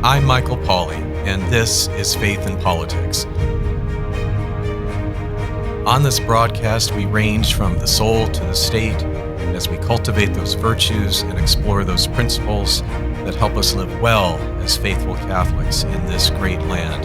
I'm Michael Pauley, and this is Faith in Politics. On this broadcast, we range from the soul to the state as we cultivate those virtues and explore those principles that help us live well as faithful Catholics in this great land.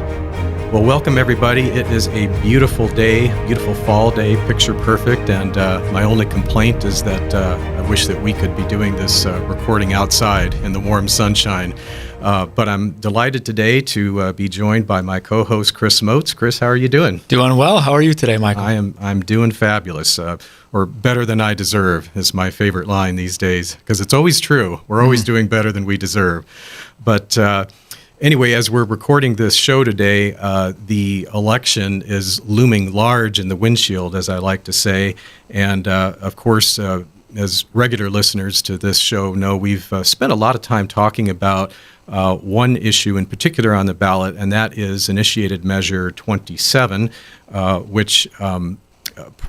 Well, welcome everybody. It is a beautiful day, beautiful fall day, picture perfect, and my only complaint is that I wish that we could be doing this recording outside in the warm sunshine. But I'm delighted today to be joined by my co-host, Chris Motz. Chris, how are you doing? Doing well. How are you today, Michael? I'm doing fabulous, or better than I deserve is my favorite line these days, because it's always true. We're always doing better than we deserve. But anyway, as we're recording this show today, the election is looming large in the windshield, as I like to say. And of course, as regular listeners to this show know, we've spent a lot of time talking about one issue in particular on the ballot, and that is Initiated Measure 27, which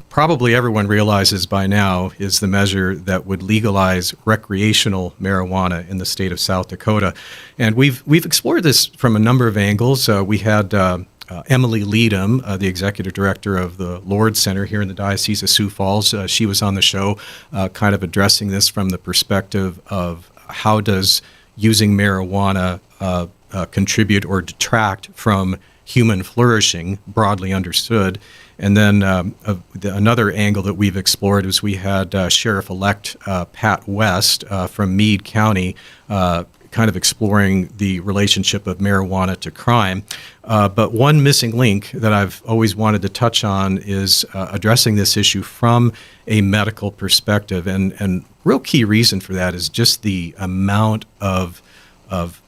probably everyone realizes by now is the measure that would legalize recreational marijuana in the state of South Dakota. And we've explored this from a number of angles. We had Emily Leadham, the executive director of the Lourdes Center here in the Diocese of Sioux Falls. She was on the show kind of addressing this from the perspective of how does using marijuana contribute or detract from human flourishing, broadly understood. And then another angle that we've explored is we had Sheriff-elect Pat West from Meade County kind of exploring the relationship of marijuana to crime. But one missing link that I've always wanted to touch on is addressing this issue from a medical perspective. And real key reason for that is just the amount of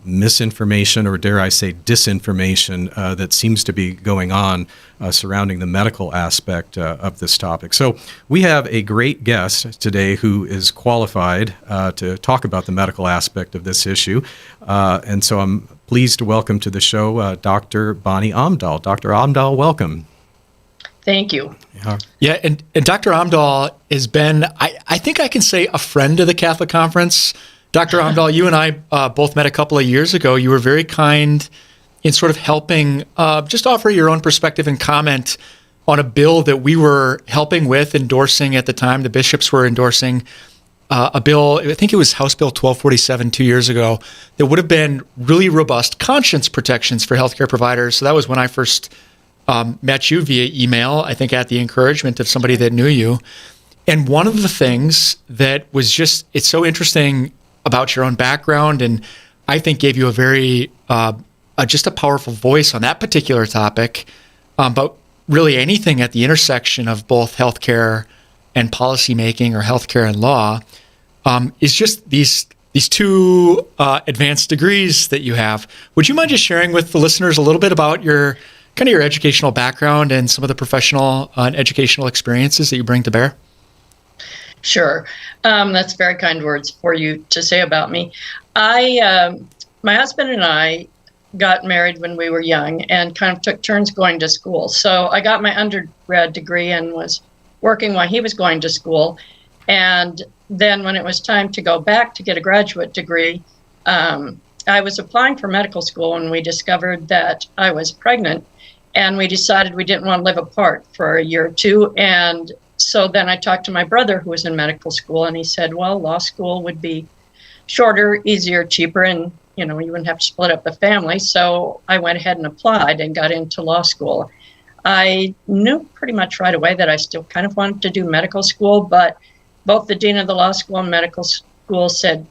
misinformation, or dare I say disinformation, that seems to be going on surrounding the medical aspect of this topic. So we have a great guest today who is qualified to talk about the medical aspect of this issue. And so I'm pleased to welcome to the show Dr. Bonnie Omdahl. Dr. Omdahl, welcome. Thank you. Yeah, and Dr. Omdahl has been, I think I can say, a friend of the Catholic Conference. Dr. Omdahl, you and I both met a couple of years ago. You were very kind in sort of helping just offer your own perspective and comment on a bill that we were helping with, endorsing at the time. The bishops were endorsing a bill, I think it was House Bill 1247 2 years ago, that would have been really robust conscience protections for healthcare providers. So that was when I first met you via email, I think at the encouragement of somebody that knew you. And one of the things that was just, it's so interesting about your own background, and I think gave you a very, just a powerful voice on that particular topic, but really anything at the intersection of both healthcare and policymaking, or healthcare and law, is just these two advanced degrees that you have. Would you mind just sharing with the listeners a little bit about your kind of your educational background and some of the professional and educational experiences that you bring to bear? Sure. That's very kind words for you to say about me. My husband and I got married when we were young and kind of took turns going to school. So I got my undergrad degree and was working while he was going to school. And then when it was time to go back to get a graduate degree, I was applying for medical school and we discovered that I was pregnant, and we decided we didn't want to live apart for a year or two. And so then I talked to my brother who was in medical school, and he said, well, law school would be shorter, easier, cheaper, and you wouldn't have to split up the family. So I went ahead and applied and got into law school. I knew pretty much right away that I still kind of wanted to do medical school, but both the dean of the law school and medical school said,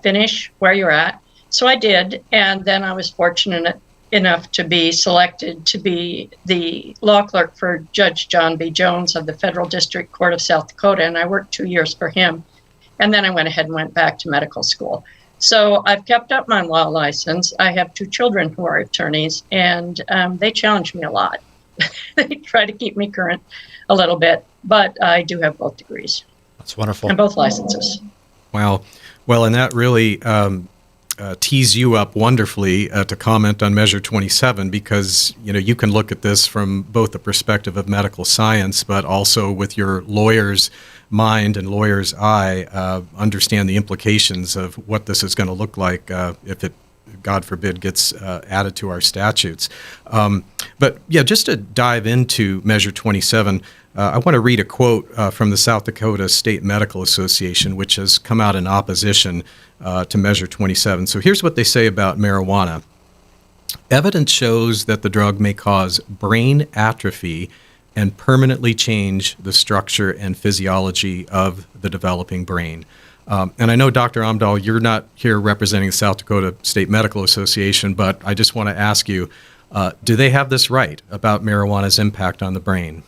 finish where you're at. So I did, and then I was fortunate enough to be selected to be the law clerk for Judge John B. Jones of the Federal District Court of South Dakota, and I worked 2 years for him. And then I went ahead and went back to medical school. So I've kept up my law license. I have 2 children who are attorneys, and they challenge me a lot. They try to keep me current a little bit, but I do have both degrees. That's wonderful. And both licenses. Wow. Well, and that really tees you up wonderfully to comment on Measure 27, because you can look at this from both the perspective of medical science, but also with your lawyer's mind and lawyer's eye, understand the implications of what this is going to look like if it God forbid, gets added to our statutes. But yeah, just to dive into Measure 27, I want to read a quote from the South Dakota State Medical Association, which has come out in opposition to Measure 27. So here's what they say about marijuana. Evidence shows that the drug may cause brain atrophy and permanently change the structure and physiology of the developing brain. And I know, Dr. Omdahl, you're not here representing the South Dakota State Medical Association, but I just want to ask you, do they have this right about marijuana's impact on the brain?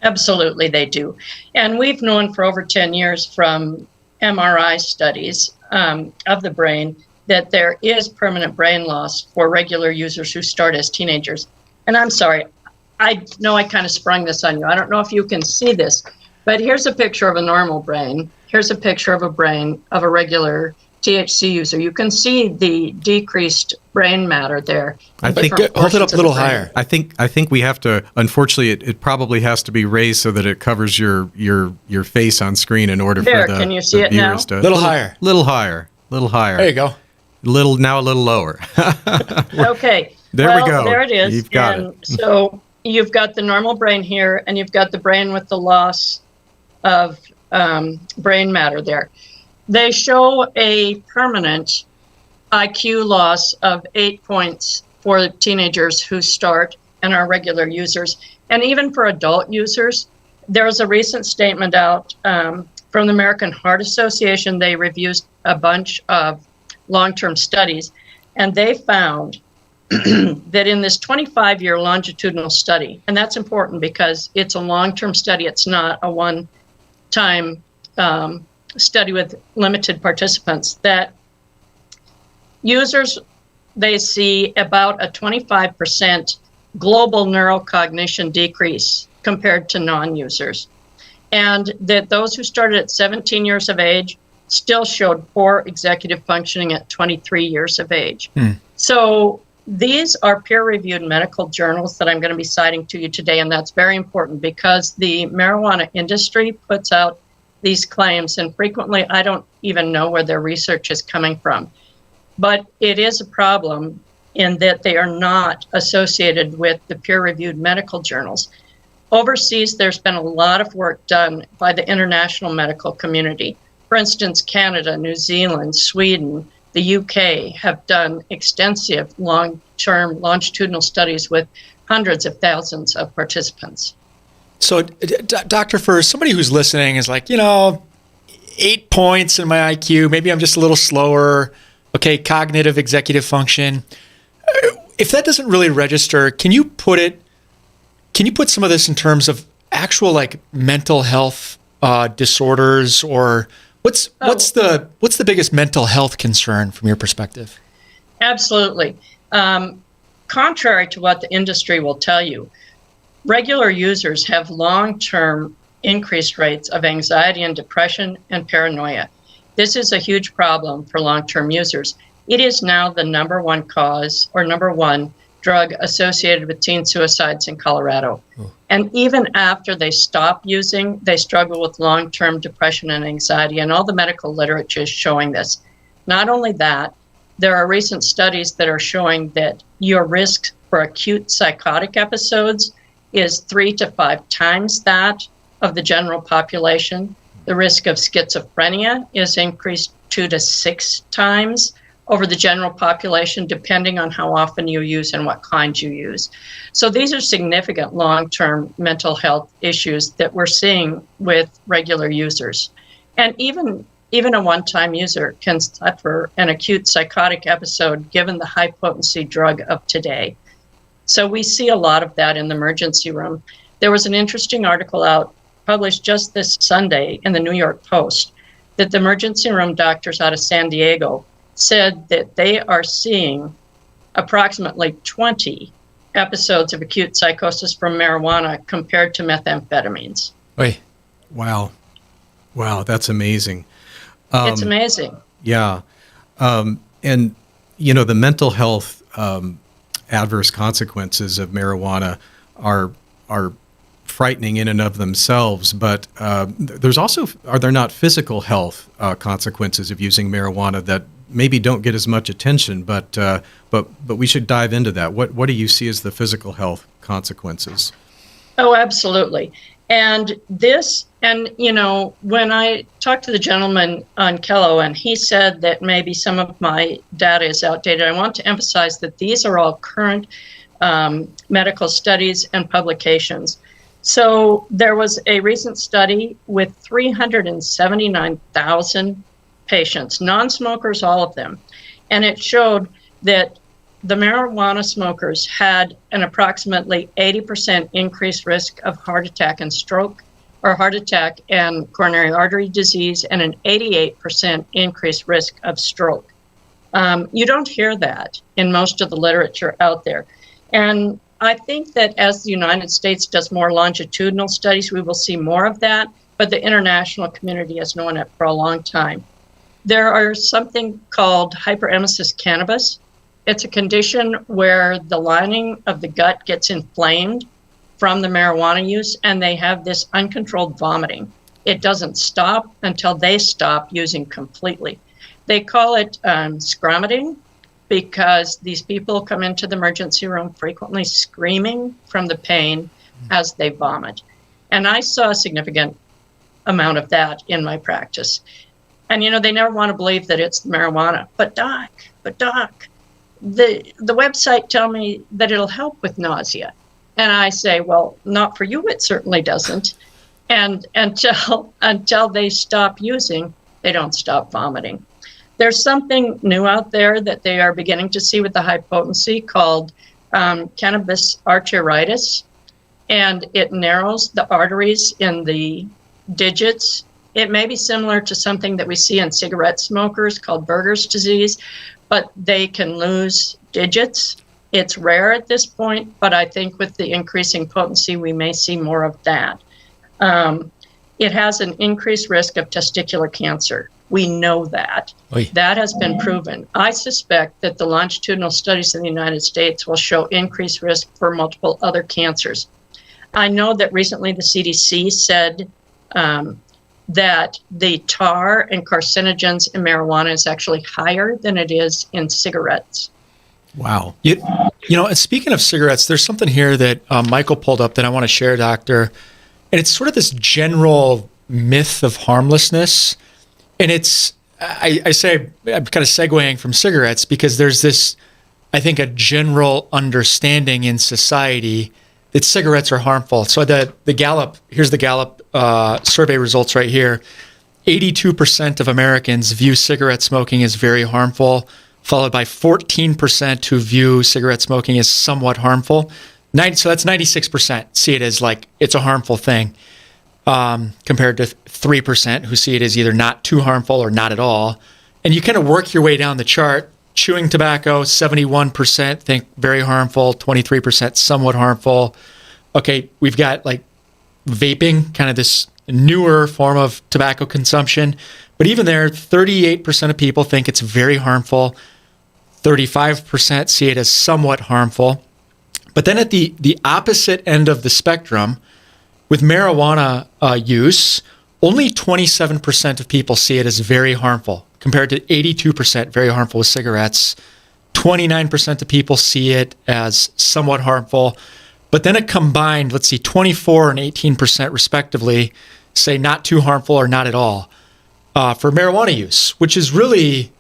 Absolutely, they do. And we've known for over 10 years from MRI studies of the brain that there is permanent brain loss for regular users who start as teenagers. And I'm sorry, I know I kind of sprung this on you. I don't know if you can see this, but here's a picture of a normal brain. Here's a picture of a brain of a regular THC user. You can see the decreased brain matter there. I think hold it up a little higher. I think we have to. Unfortunately, it probably has to be raised so that it covers your face on screen in order there, for the, can you see the it now? viewers to Little higher. little higher, little higher. There you go. A little lower. Okay. There well, we go. There it is. You've got and it. So you've got the normal brain here, and you've got the brain with the loss of brain matter there. They show a permanent IQ loss of 8 points for teenagers who start and are regular users. And even for adult users, there's a recent statement out from the American Heart Association. They reviewed a bunch of long-term studies, and they found that in this 25-year longitudinal study, and that's important because it's a long-term study, it's not a one-time study with limited participants, that users, they see about a 25% global neurocognition decrease compared to non-users. And that those who started at 17 years of age still showed poor executive functioning at 23 years of age. So these are peer-reviewed medical journals that I'm going to be citing to you today, and that's very important because the marijuana industry puts out these claims, and frequently I don't even know where their research is coming from. But it is a problem in that they are not associated with the peer-reviewed medical journals. Overseas, there's been a lot of work done by the international medical community. For instance, Canada, New Zealand, Sweden, the UK have done extensive long-term longitudinal studies with hundreds of thousands of participants. So, doctor, for somebody who's listening is like, 8 points in my IQ, maybe I'm just a little slower, okay, cognitive executive function. If that doesn't really register, can you put some of this in terms of actual like mental health disorders, or what's the biggest mental health concern from your perspective? Absolutely. Contrary to what the industry will tell you, regular users have long-term increased rates of anxiety and depression and paranoia. This is a huge problem for long-term users. It is now the number one cause or number one drug associated with teen suicides in Colorado. And even after they stop using, they struggle with long-term depression and anxiety, and all the medical literature is showing this. Not only that, there are recent studies that are showing that your risk for acute psychotic episodes is 3 to 5 times that of the general population. The risk of schizophrenia is increased 2 to 6 times over the general population, depending on how often you use and what kind you use. So these are significant long-term mental health issues that we're seeing with regular users. And even a one-time user can suffer an acute psychotic episode given the high-potency drug of today. So we see a lot of that in the emergency room. There was an interesting article out published just this Sunday in the New York Post that the emergency room doctors out of San Diego said that they are seeing approximately 20 episodes of acute psychosis from marijuana compared to methamphetamines. Wait. Wow, that's amazing. It's amazing. Yeah. And, the mental health adverse consequences of marijuana are frightening in and of themselves, but there's also, are there not physical health consequences of using marijuana that maybe don't get as much attention, but we should dive into that. What do you see as the physical health consequences? Oh, absolutely. And when I talked to the gentleman on Kello, and he said that maybe some of my data is outdated, I want to emphasize that these are all current medical studies and publications. So there was a recent study with 379,000 patients, non-smokers, all of them, and it showed that the marijuana smokers had an approximately 80% increased risk of heart attack and stroke, or heart attack and coronary artery disease, and an 88% increased risk of stroke. You don't hear that in most of the literature out there. And I think that as the United States does more longitudinal studies, we will see more of that, but the international community has known it for a long time. There are something called hyperemesis cannabis. It's a condition where the lining of the gut gets inflamed from the marijuana use, and they have this uncontrolled vomiting. It doesn't stop until they stop using completely. They call it scromiting because these people come into the emergency room frequently screaming from the pain as they vomit. And I saw a significant amount of that in my practice. And, they never want to believe that it's marijuana. But doc, the website tell me that it'll help with nausea. And I say, well, not for you, it certainly doesn't. And until they stop using, they don't stop vomiting. There's something new out there that they are beginning to see with the high potency called cannabis arteritis, and it narrows the arteries in the digits. It may be similar to something that we see in cigarette smokers called Berger's disease, but they can lose digits. It's rare at this point, but I think with the increasing potency, we may see more of that. It has an increased risk of testicular cancer. We know that. Oy. That has been proven. I suspect that the longitudinal studies in the United States will show increased risk for multiple other cancers. I know that recently the CDC said that the tar and carcinogens in marijuana is actually higher than it is in cigarettes. Wow. And speaking of cigarettes, there's something here that Michael pulled up that I want to share, Doctor. And it's sort of this general myth of harmlessness. And I say, I'm kind of segueing from cigarettes because there's this, I think, a general understanding in society that cigarettes are harmful. So the Gallup, here's the Gallup survey results right here. 82% of Americans view cigarette smoking as very harmful, followed by 14% who view cigarette smoking as somewhat harmful. So that's 96% see it as like it's a harmful thing, compared to 3% who see it as either not too harmful or not at all. And you kind of work your way down the chart. Chewing tobacco, 71% think very harmful, 23% somewhat harmful. Okay, we've got like vaping, kind of this newer form of tobacco consumption. But even there, 38% of people think it's very harmful. 35% see it as somewhat harmful. But then at the opposite end of the spectrum, with marijuana use, only 27% of people see it as very harmful, compared to 82% very harmful with cigarettes. 29% of people see it as somewhat harmful. But then a combined, 24 and 18% respectively, say not too harmful or not at all for marijuana use, which is really,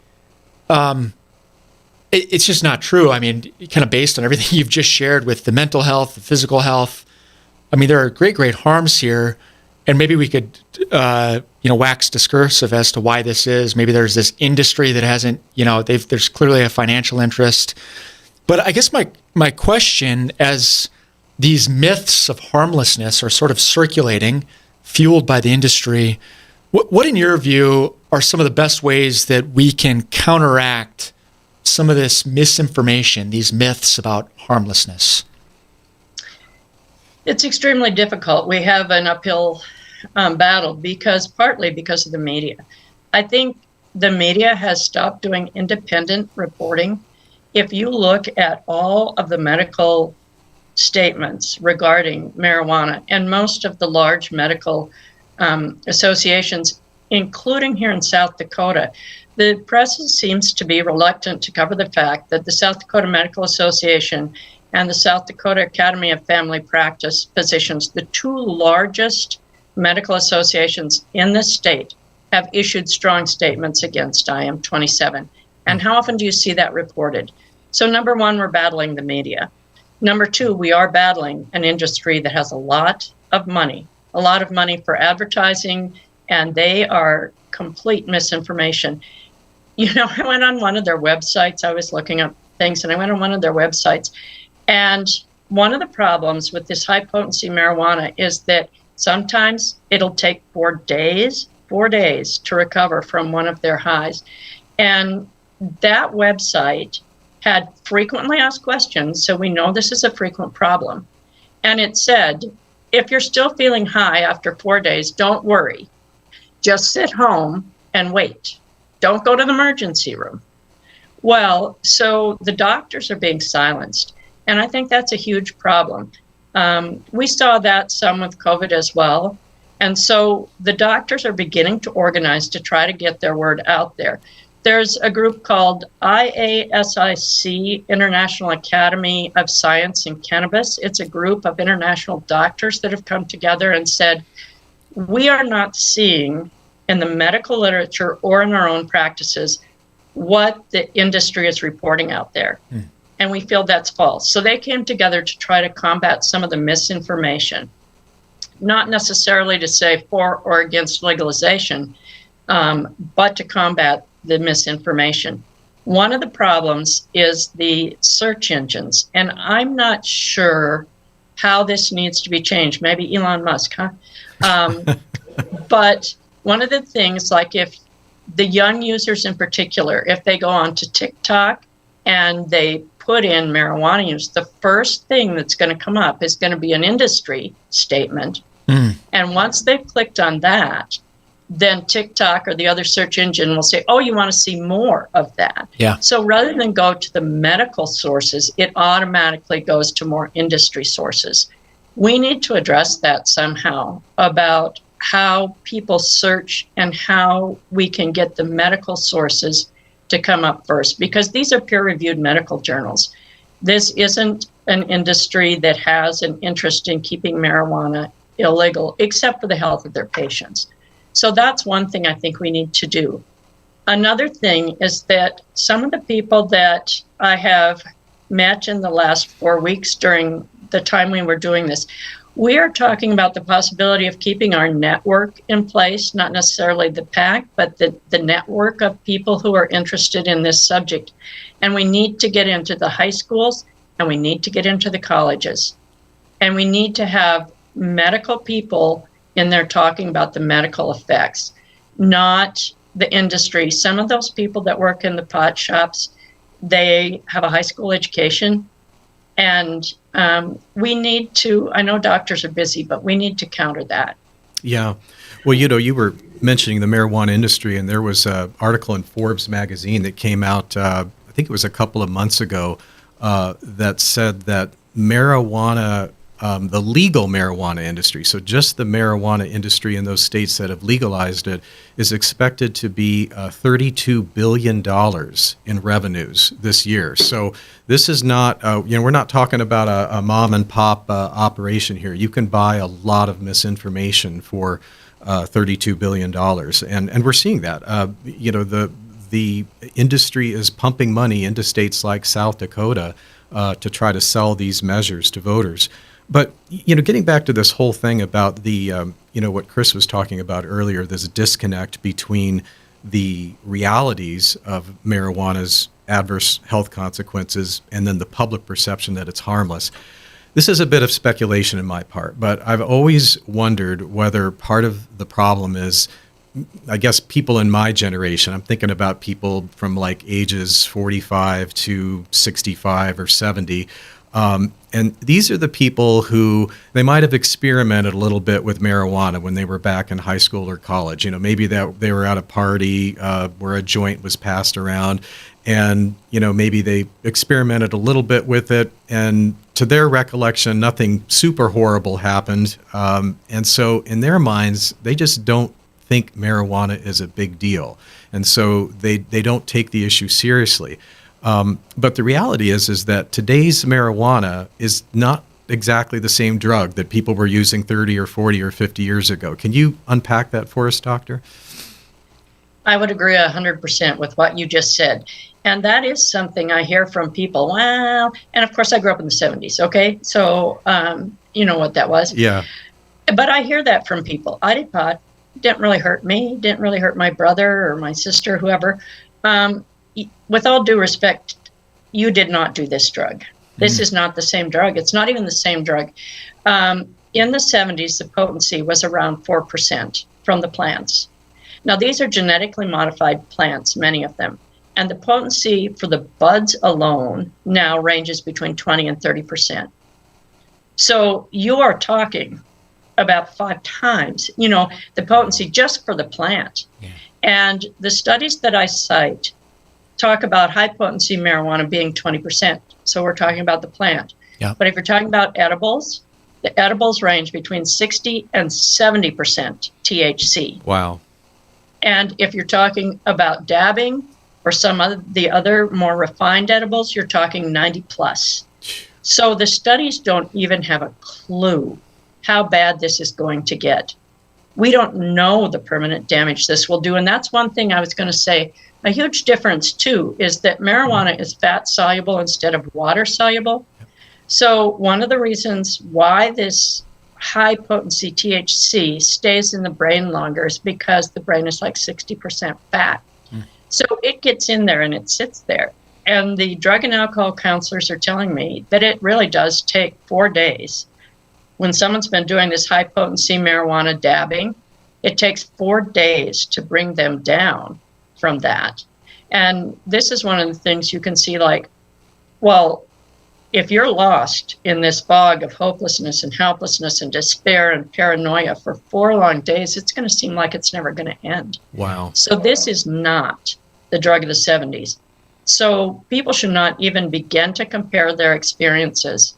it's just not true. I mean, kind of based on everything you've just shared with the mental health, the physical health. I mean, there are great harms here. And maybe we could, wax discursive as to why this is. Maybe there's this industry that hasn't, there's clearly a financial interest. But I guess my question, as these myths of harmlessness are sort of circulating, fueled by the industry, what in your view are some of the best ways that we can counteract some of this misinformation, these myths about harmlessness? It's extremely difficult. We have an uphill battle partly because of the media. I think the media has stopped doing independent reporting. If you look at all of the medical statements regarding marijuana, and most of the large medical associations including here in South Dakota. The press seems to be reluctant to cover the fact that the South Dakota Medical Association and the South Dakota Academy of Family Practice Physicians, the two largest medical associations in the state, have issued strong statements against IM-27. And how often do you see that reported? So number one, we're battling the media. Number two, we are battling an industry that has a lot of money for advertising, and they are complete misinformation. You know, I went on one of their websites. I was looking up things, and I went on one of their websites. And one of the problems with this high-potency marijuana is that sometimes it'll take 4 days to recover from one of their highs. And that website had frequently asked questions, so we know this is a frequent problem. And it said, if you're still feeling high after 4 days, don't worry. Just sit home and wait. Don't go to the emergency room. Well, so the doctors are being silenced, and I think that's a huge problem. We saw that some with COVID as well. And so the doctors are beginning to organize to try to get their word out there. There's a group called IASIC, International Academy of Science in Cannabis. It's a group of international doctors that have come together and said, we are not seeing in the medical literature or in our own practices what the industry is reporting out there. And we feel that's false. So they came together to try to combat some of the misinformation, not necessarily to say for or against legalization, but to combat the misinformation. One of the problems is the search engines, and I'm not sure how this needs to be changed. Maybe Elon Musk, huh? But one of the things, like if the young users in particular, if they go on to TikTok and they put in marijuana use, the first thing that's going to come up is going to be an industry statement. And once they've clicked on that, then TikTok or the other search engine will say, oh, you want to see more of that. Yeah. So rather than go to the medical sources, it automatically goes to more industry sources. We need to address that somehow, about how people search and how we can get the medical sources to come up first, because these are peer-reviewed medical journals. This isn't an industry that has an interest in keeping marijuana illegal, except for the health of their patients. So that's one thing I think we need to do. Another thing is that some of the people that I have met in the last 4 weeks during the time we were doing this, we are talking about the possibility of keeping our network in place, not necessarily the PAC, but the network of people who are interested in this subject. And we need to get into the high schools, and we need to get into the colleges. And we need to have medical people in there talking about the medical effects, not the industry. Some of those people that work in the pot shops, they have a high school education. And we need to, I know doctors are busy, but we need to counter that. Yeah. Well, you know, you were mentioning the marijuana industry, and there was an article in Forbes magazine that came out, I think it was a couple of months ago, that said that marijuana, the legal marijuana industry, so just the marijuana industry in those states that have legalized it, is expected to be $32 billion in revenues this year. So this is not, we're not talking about a mom and pop operation here. You can buy a lot of misinformation for $32 billion. And we're seeing that. The industry is pumping money into states like South Dakota to try to sell these measures to voters. But, getting back to this whole thing about the, what Chris was talking about earlier, this disconnect between the realities of marijuana's adverse health consequences and then the public perception that it's harmless. This is a bit of speculation on my part, but I've always wondered whether part of the problem is, I guess, people in my generation. I'm thinking about people from like ages 45 to 65 or 70. And these are the people who, they might have experimented a little bit with marijuana when they were back in high school or college. Maybe that they were at a party where a joint was passed around, and, maybe they experimented a little bit with it, and to their recollection, nothing super horrible happened. And so in their minds, they just don't think marijuana is a big deal. And so they don't take the issue seriously. But the reality is that today's marijuana is not exactly the same drug that people were using 30 or 40 or 50 years ago. Can you unpack that for us, Doctor? I would agree 100% with what you just said. And that is something I hear from people. Well, and of course I grew up in the 70s, okay? So you know what that was. Yeah. But I hear that from people. I did pot. Didn't really hurt me. Didn't really hurt my brother or my sister, whoever. With all due respect, you did not do this drug. This is not the same drug. It's not even the same drug. In the 70s, the potency was around 4% from the plants. Now, these are genetically modified plants, many of them. And the potency for the buds alone now ranges between 20 and 30%. So you are talking about 5 times, the potency just for the plant. Yeah. And the studies that I cite talk about high potency marijuana being 20%. So we're talking about the plant. Yeah. But if you're talking about edibles, the edibles range between 60 and 70% THC. Wow. And if you're talking about dabbing or some of the other more refined edibles, you're talking 90 plus. So the studies don't even have a clue how bad this is going to get. We don't know the permanent damage this will do. And that's one thing I was going to say. A huge difference, too, is that marijuana is fat soluble instead of water soluble. So one of the reasons why this high potency THC stays in the brain longer is because the brain is like 60% fat. So it gets in there and it sits there. And the drug and alcohol counselors are telling me that it really does take 4 days. When someone's been doing this high potency marijuana dabbing, it takes 4 days to bring them down from that. And this is one of the things you can see, like, well, if you're lost in this fog of hopelessness and helplessness and despair and paranoia for 4 long days, it's going to seem like it's never going to end. Wow. So this is not the drug of the 70s. So people should not even begin to compare their experiences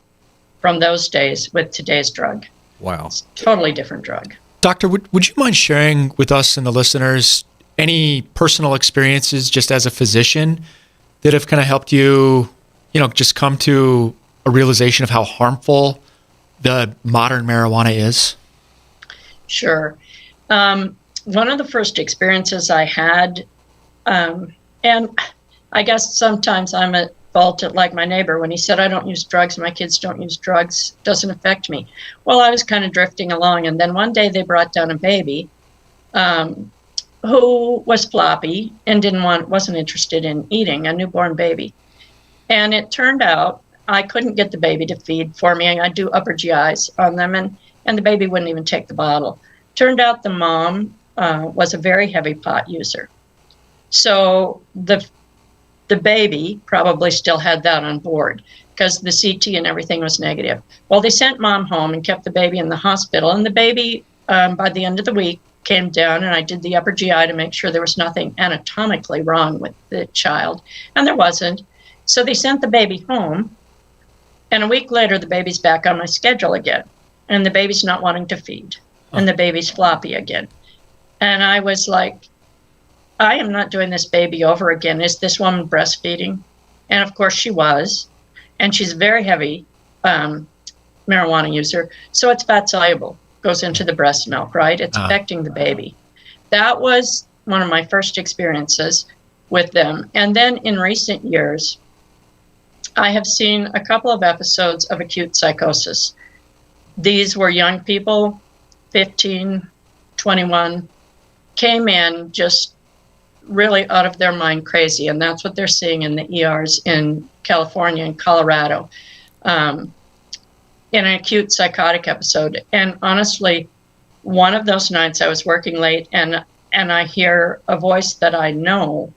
from those days with today's drug. Wow. It's a totally different drug. Doctor, would you mind sharing with us and the listeners any personal experiences just as a physician that have kind of helped you, just come to a realization of how harmful the modern marijuana is? Sure. One of the first experiences I had, and I guess sometimes I'm at fault at like my neighbor when he said, I don't use drugs, my kids don't use drugs, doesn't affect me. Well, I was kind of drifting along, and then one day they brought down a baby who was floppy and wasn't interested in eating, a newborn baby. And it turned out I couldn't get the baby to feed for me. I do upper GIs on them, and the baby wouldn't even take the bottle. Turned out the mom was a very heavy pot user. So the baby probably still had that on board because the CT and everything was negative. Well, they sent mom home and kept the baby in the hospital. And the baby, by the end of the week, came down, and I did the upper GI to make sure there was nothing anatomically wrong with the child. And there wasn't. So they sent the baby home. And a week later, the baby's back on my schedule again. And the baby's not wanting to feed. And the baby's floppy again. And I was like, I am not doing this baby over again. Is this woman breastfeeding? And of course she was. And she's a very heavy marijuana user. So it's fat soluble, goes into the breast milk, right? It's affecting the baby. That was one of my first experiences with them. And then in recent years, I have seen a couple of episodes of acute psychosis. These were young people, 15, 21, came in just really out of their mind crazy. And that's what they're seeing in the ERs in California and Colorado, in an acute psychotic episode. And honestly, one of those nights I was working late and I hear a voice that I know.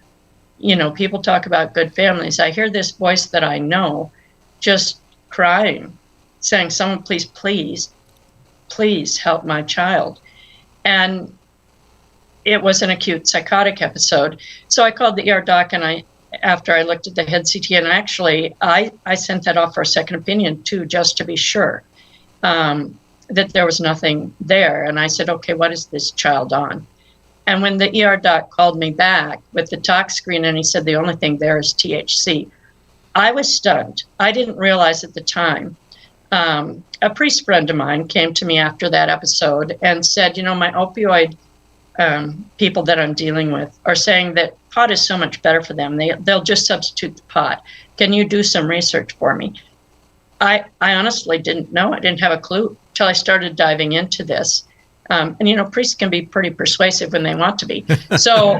People talk about good families. I hear this voice that I know just crying, saying, someone please help my child. And it was an acute psychotic episode. So I called the ER doc, and after I looked at the head CT, and actually I sent that off for a second opinion too, just to be sure that there was nothing there. And I said, okay, what is this child on? And when the ER doc called me back with the tox screen and he said the only thing there is THC, I was stunned. I didn't realize at the time. A priest friend of mine came to me after that episode and said, my opioid people that I'm dealing with are saying that pot is so much better for them. They'll just substitute the pot. Can you do some research for me? I honestly didn't know. I didn't have a clue till I started diving into this. And priests can be pretty persuasive when they want to be. So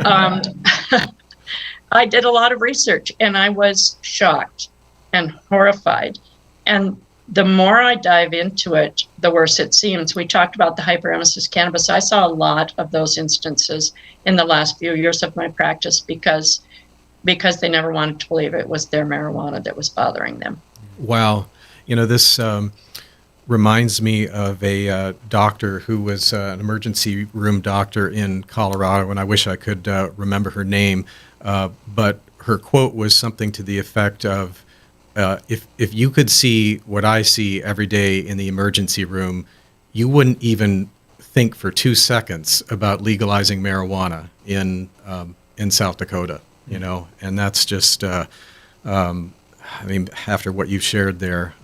I did a lot of research, and I was shocked and horrified. And the more I dive into it, the worse it seems. We talked about the hyperemesis cannabis. I saw a lot of those instances in the last few years of my practice because they never wanted to believe it was their marijuana that was bothering them. Wow. This reminds me of a doctor who was an emergency room doctor in Colorado, and I wish I could remember her name, but her quote was something to the effect of, if you could see what I see every day in the emergency room, you wouldn't even think for 2 seconds about legalizing marijuana in South Dakota, and that's just, after what you've shared there,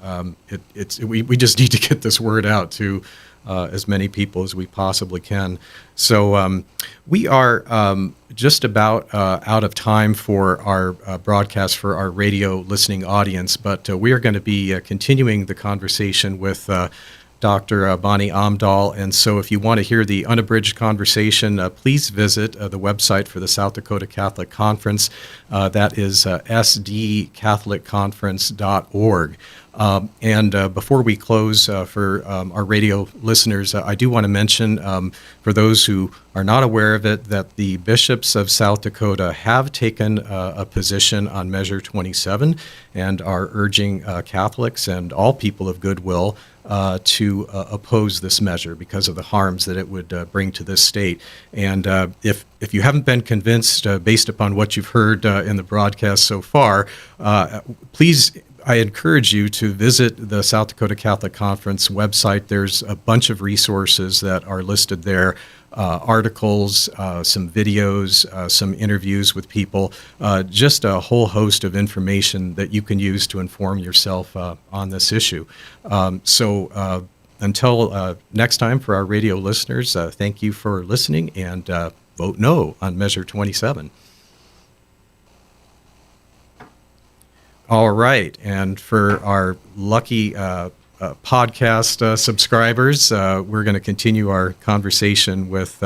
we just need to get this word out to as many people as we possibly can. So we are just about out of time for our broadcast for our radio listening audience, but we are going to be continuing the conversation with Dr. Bonnie Omdahl. And so if you want to hear the unabridged conversation, please visit the website for the South Dakota Catholic Conference. That is sdcatholicconference.org. And before we close for our radio listeners, I do want to mention, for those who are not aware of it, that the bishops of South Dakota have taken a position on Measure 27 and are urging Catholics and all people of goodwill to oppose this measure because of the harms that it would bring to this state. And if you haven't been convinced based upon what you've heard in the broadcast so far, please, I encourage you to visit the South Dakota Catholic Conference website. There's a bunch of resources that are listed there, articles, some videos, some interviews with people, just a whole host of information that you can use to inform yourself on this issue. So until next time, for our radio listeners, thank you for listening, and vote no on Measure 27. All right, and for our lucky podcast subscribers, we're going to continue our conversation with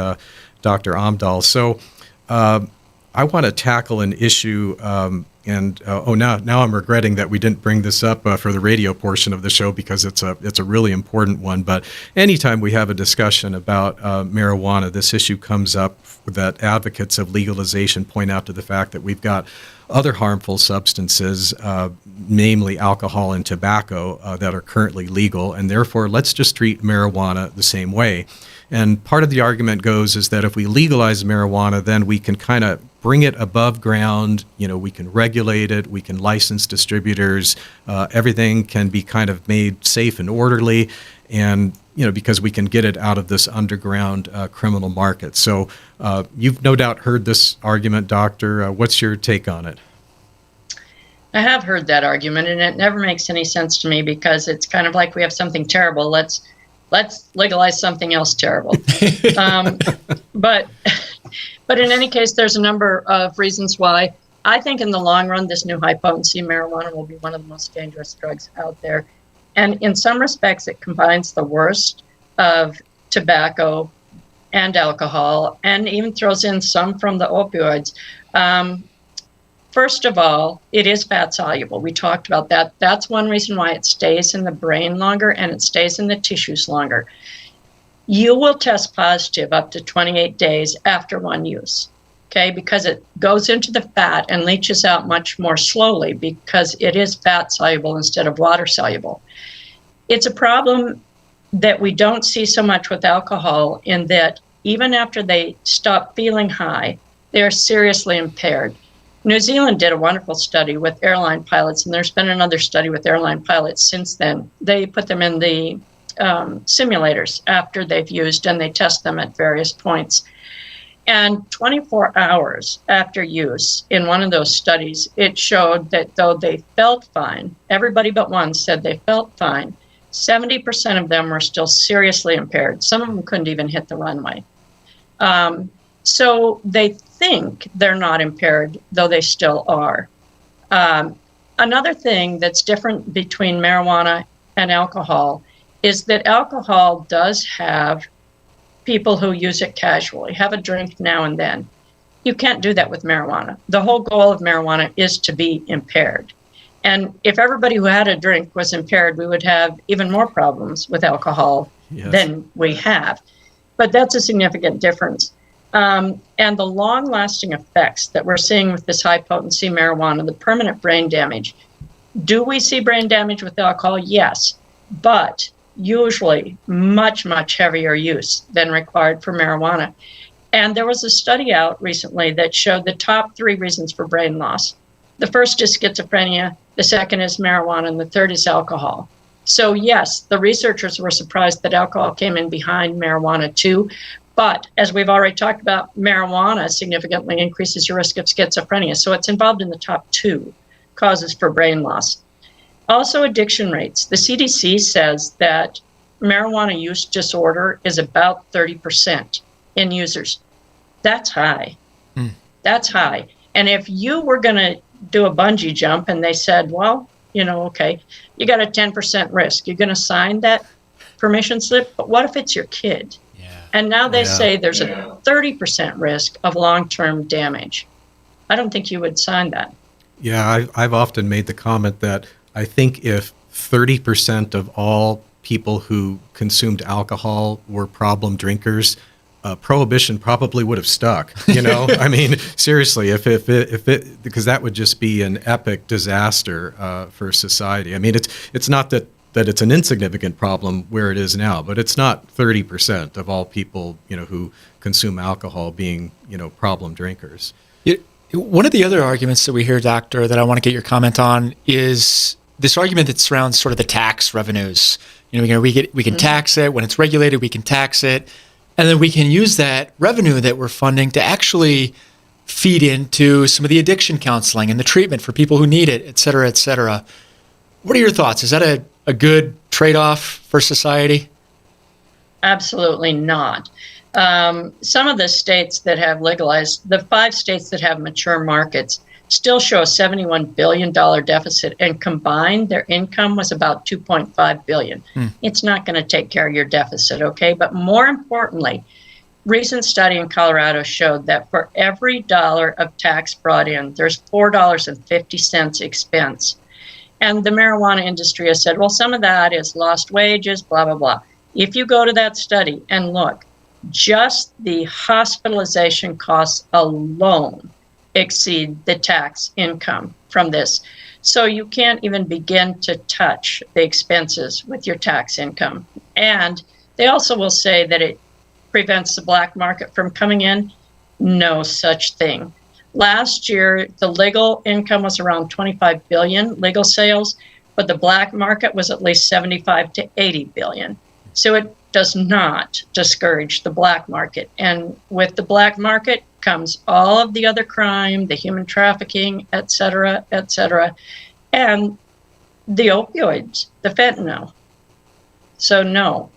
Dr. Omdahl. So I want to tackle an issue, now I'm regretting that we didn't bring this up for the radio portion of the show, because it's a really important one. But anytime we have a discussion about marijuana, this issue comes up that advocates of legalization point out to the fact that we've got other harmful substances, namely alcohol and tobacco, that are currently legal, and therefore let's just treat marijuana the same way. And part of the argument goes is that if we legalize marijuana, then we can kind of bring it above ground, we can regulate it, we can license distributors, everything can be kind of made safe and orderly, and because we can get it out of this underground criminal market. So you've no doubt heard this argument, Doctor. What's your take on it? I have heard that argument, and it never makes any sense to me, because it's kind of like we have something terrible. Let's legalize something else terrible. But in any case, there's a number of reasons why I think in the long run, this new high-potency marijuana will be one of the most dangerous drugs out there. And in some respects, it combines the worst of tobacco and alcohol, and even throws in some from the opioids. First of all, it is fat soluble. We talked about that. That's one reason why it stays in the brain longer and it stays in the tissues longer. You will test positive up to 28 days after one use, okay, because it goes into the fat and leaches out much more slowly because it is fat soluble instead of water soluble. It's a problem that we don't see so much with alcohol, in that even after they stop feeling high, they are seriously impaired. New Zealand did a wonderful study with airline pilots, and there's been another study with airline pilots since then. They put them in the simulators after they've used, and they test them at various points. And 24 hours after use, in one of those studies, it showed that though they felt fine, everybody but one said they felt fine, 70% of them were still seriously impaired. Some of them couldn't even hit the runway. So they think they're not impaired, though they still are. Another thing that's different between marijuana and alcohol is that alcohol does have people who use it casually, have a drink now and then. You can't do that with marijuana. The whole goal of marijuana is to be impaired. And if everybody who had a drink was impaired, we would have even more problems with alcohol than we have. But that's a significant difference. And the long-lasting effects that we're seeing with this high-potency marijuana, the permanent brain damage. Do we see brain damage with alcohol? Yes, but usually much, much heavier use than required for marijuana. And there was a study out recently that showed the top 3 reasons for brain loss. The first is schizophrenia, the second is marijuana, and the third is alcohol. So yes, the researchers were surprised that alcohol came in behind marijuana too. But as we've already talked about, marijuana significantly increases your risk of schizophrenia. So it's involved in the top 2 causes for brain loss. Also, addiction rates. The CDC says that marijuana use disorder is about 30% in users. That's high. That's high. And if you were going to do a bungee jump and they said, well, okay, you got a 10% risk, you're going to sign that permission slip, but what if it's your kid? And now they say there's a 30% risk of long-term damage. I don't think you would sign that. Yeah, I've often made the comment that I think if 30% of all people who consumed alcohol were problem drinkers, prohibition probably would have stuck. I mean, seriously, if it because that would just be an epic disaster for society. I mean, it's not that it's an insignificant problem where it is now, but it's not 30% of all people, who consume alcohol being, problem drinkers. One of the other arguments that we hear, Doctor, that I want to get your comment on is this argument that surrounds sort of the tax revenues. We can tax it. When it's regulated, we can tax it. And then we can use that revenue that we're funding to actually feed into some of the addiction counseling and the treatment for people who need it, et cetera, et cetera. What are your thoughts? Is that a good trade-off for society? Absolutely not. Some of the states that have legalized, the 5 states that have mature markets, still show a $71 billion deficit, and combined their income was about $2.5 billion. It's not going to take care of your deficit, okay? But more importantly, recent study in Colorado showed that for every dollar of tax brought in, there's $4.50 expense. And the marijuana industry has said, well, some of that is lost wages, blah, blah, blah. If you go to that study and look, just the hospitalization costs alone exceed the tax income from this. So you can't even begin to touch the expenses with your tax income. And they also will say that it prevents the black market from coming in. No such thing. Last year, the legal income was around 25 billion legal sales, but the black market was at least 75 to 80 billion. So it does not discourage the black market. And with the black market comes all of the other crime, the human trafficking, et cetera, and the opioids, the fentanyl. So no,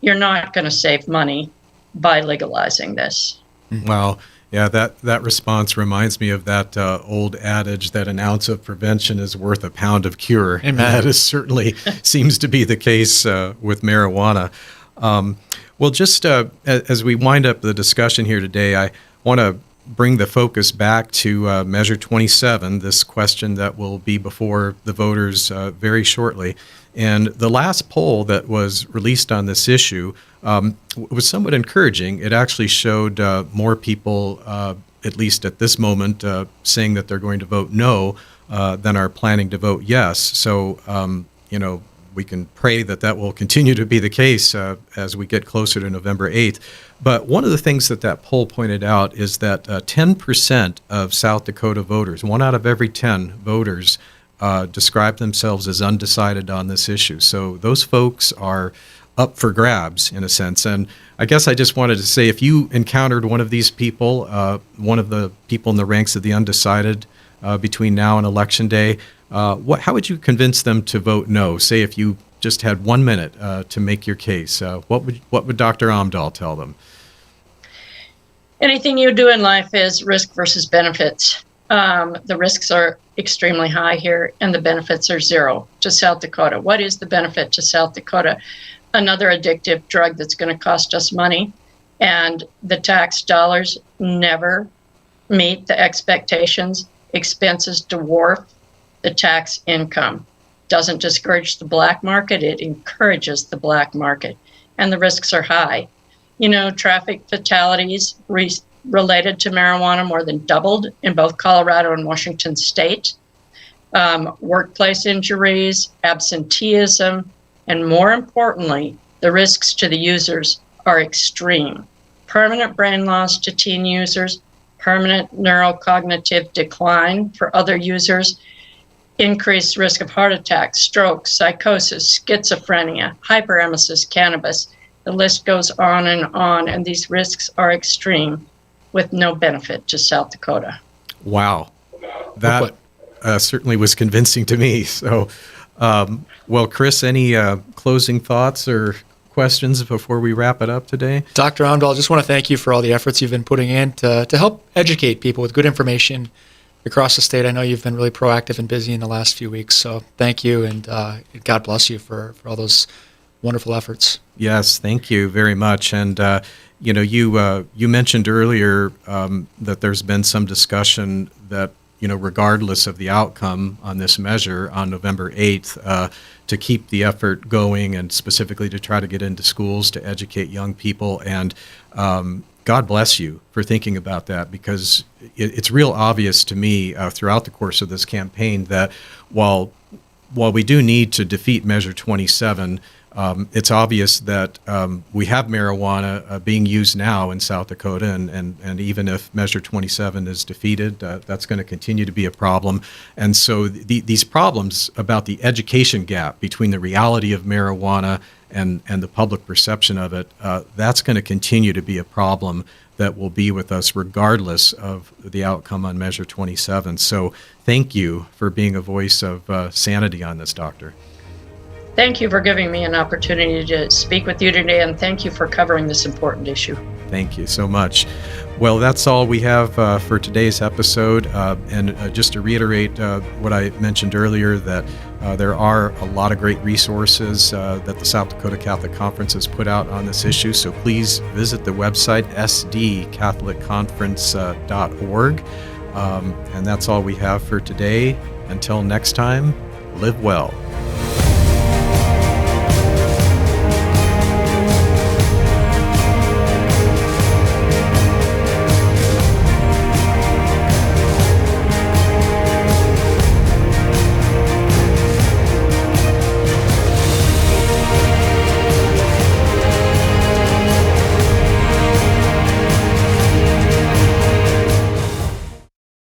you're not going to save money by legalizing this. Wow. Yeah, that response reminds me of that old adage that an ounce of prevention is worth a pound of cure. Amen. And that is certainly seems to be the case with marijuana. Well, just as we wind up the discussion here today, I want to bring the focus back to Measure 27, this question that will be before the voters very shortly. And the last poll that was released on this issue was somewhat encouraging. It actually showed more people, at least at this moment, saying that they're going to vote no than are planning to vote yes. So, we can pray that will continue to be the case as we get closer to November 8th. But one of the things that poll pointed out is that 10% of South Dakota voters, 1 out of every 10 voters, describe themselves as undecided on this issue. So those folks are up for grabs in a sense. And I guess I just wanted to say, if you encountered one of these people, one of the people in the ranks of the undecided between now and Election Day, how would you convince them to vote no? Say if you just had 1 minute to make your case, what would Dr. Omdahl tell them? Anything you do in life is risk versus benefits. The risks are extremely high here, and the benefits are zero to South Dakota. What is the benefit to South Dakota? Another addictive drug that's going to cost us money, and the tax dollars never meet the expectations. Expenses dwarf the tax income. Doesn't discourage the black market, it encourages the black market, and the risks are high. Traffic fatalities related to marijuana more than doubled in both Colorado and Washington state. Workplace injuries, absenteeism, and more importantly, the risks to the users are extreme. Permanent brain loss to teen users, permanent neurocognitive decline for other users, increased risk of heart attack, stroke, psychosis, schizophrenia, hyperemesis, cannabis. The list goes on, and these risks are extreme with no benefit to South Dakota. Wow. That certainly was convincing to me. So, well, Chris, any closing thoughts or questions before we wrap it up today? Dr. Omdahl, I just want to thank you for all the efforts you've been putting in to help educate people with good information across the state. I know you've been really proactive and busy in the last few weeks, so thank you, and God bless you for all those wonderful efforts. Yes, thank you very much. And you mentioned earlier that there's been some discussion that regardless of the outcome on this measure on November 8th, to keep the effort going and specifically to try to get into schools to educate young people. And God bless you for thinking about that, because it's real obvious to me throughout the course of this campaign that while we do need to defeat Measure 27, it's obvious that we have marijuana being used now in South Dakota, and even if Measure 27 is defeated, that's going to continue to be a problem. And so these problems about the education gap between the reality of marijuana and the public perception of it, that's going to continue to be a problem that will be with us regardless of the outcome on Measure 27. So thank you for being a voice of sanity on this, Doctor. Thank you for giving me an opportunity to speak with you today, and thank you for covering this important issue. Thank you so much. Well, that's all we have for today's episode. And just to reiterate what I mentioned earlier, that there are a lot of great resources that the South Dakota Catholic Conference has put out on this issue. So please visit the website sdcatholicconference.org. And that's all we have for today. Until next time, live well.